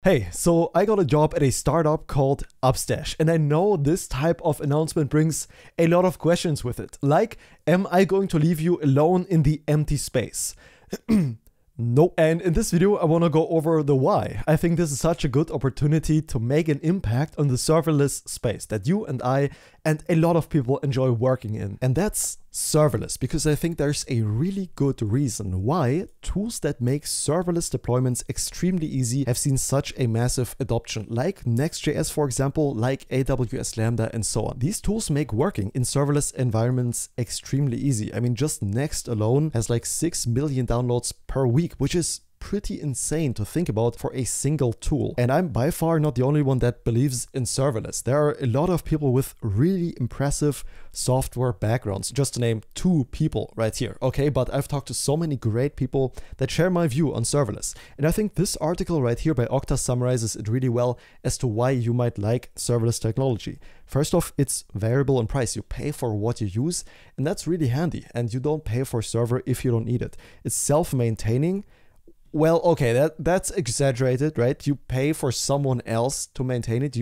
Hey, so I got a job at a startup called Upstash, and I know this type of announcement brings a lot of questions with it. Like, am I going to leave you alone in the empty space? Nope. And in this video, I want to go over the why. I think this is such a good opportunity to make an impact on the serverless space that you and I and a lot of people enjoy working in. And that's serverless, because I think there's a really good reason why tools that make serverless deployments extremely easy have seen such a massive adoption, like Next.js, for example, like AWS Lambda, and so on. These tools make working in serverless environments extremely easy. I mean, just Next alone has like 6 million downloads per week, which is pretty insane to think about for a single tool. And I'm by far not the only one that believes in serverless. There are a lot of people with really impressive software backgrounds, just to name 2 people right here, okay? But I've talked to so many great people that share my view on serverless. And I think this article right here by Okta summarizes it really well as to why you might like serverless technology. First off, it's variable in price. You pay for what you use, and that's really handy. And you don't pay for server if you don't need it. It's self-maintaining. Well, okay, that's exaggerated, right? You pay for someone else to maintain it.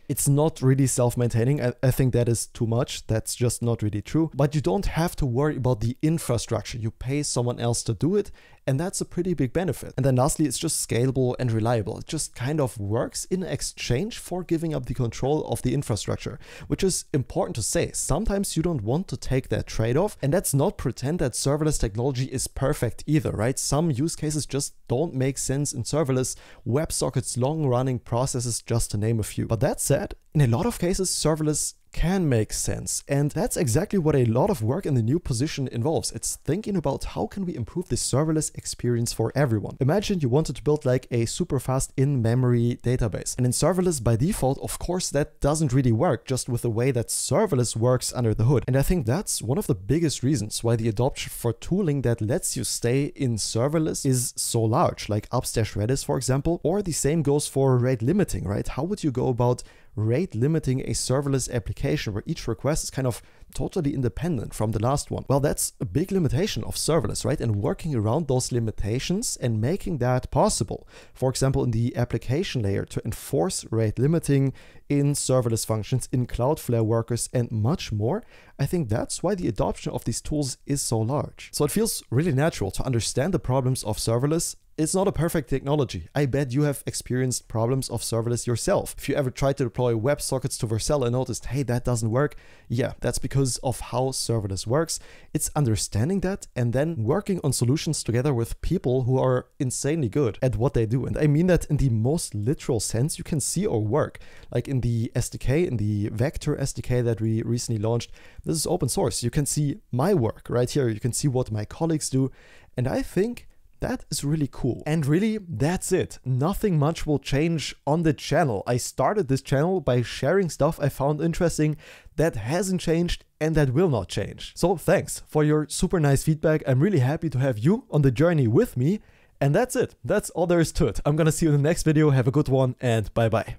It's not really self-maintaining. I think that is too much. That's just not really true. But you don't have to worry about the infrastructure. You pay someone else to do it, and that's a pretty big benefit. And then lastly, it's just scalable and reliable. It just kind of works in exchange for giving up the control of the infrastructure, which is important to say. Sometimes you don't want to take that trade-off, and let's not pretend that serverless technology is perfect either, right? Some use cases just don't make sense in serverless, WebSockets, long-running processes, just to name a few. But that said, in a lot of cases, serverless can make sense. And that's exactly what a lot of work in the new position involves. It's thinking about how can we improve the serverless experience for everyone. Imagine you wanted to build like a super fast in-memory database. And in serverless by default, of course, that doesn't really work just with the way that serverless works under the hood. And I think that's one of the biggest reasons why the adoption for tooling that lets you stay in serverless is so large, like Upstash Redis, for example, or the same goes for rate limiting, right? How would you go about rate limiting a serverless application where each request is kind of totally independent from the last one? Well, that's a big limitation of serverless, right? And working around those limitations and making that possible, for example, in the application layer to enforce rate limiting in serverless functions, in Cloudflare workers, and much more, I think that's why the adoption of these tools is so large. So it feels really natural to understand the problems of serverless. It's not a perfect technology. I bet you have experienced problems of serverless yourself. If you ever tried to deploy WebSockets to Vercel and noticed, hey, that doesn't work, yeah, that's because of how serverless works. It's understanding that and then working on solutions together with people who are insanely good at what they do. And I mean that in the most literal sense. You can see our work, like in the SDK, in the Vector SDK that we recently launched. This is open source. You can see my work right here. You can see what my colleagues do. And I think that is really cool. And really, that's it. Nothing much will change on the channel. I started this channel by sharing stuff I found interesting that hasn't changed and that will not change. So thanks for your super nice feedback. I'm really happy to have you on the journey with me. And that's it. That's all there is to it. I'm gonna see you in the next video. Have a good one and bye-bye.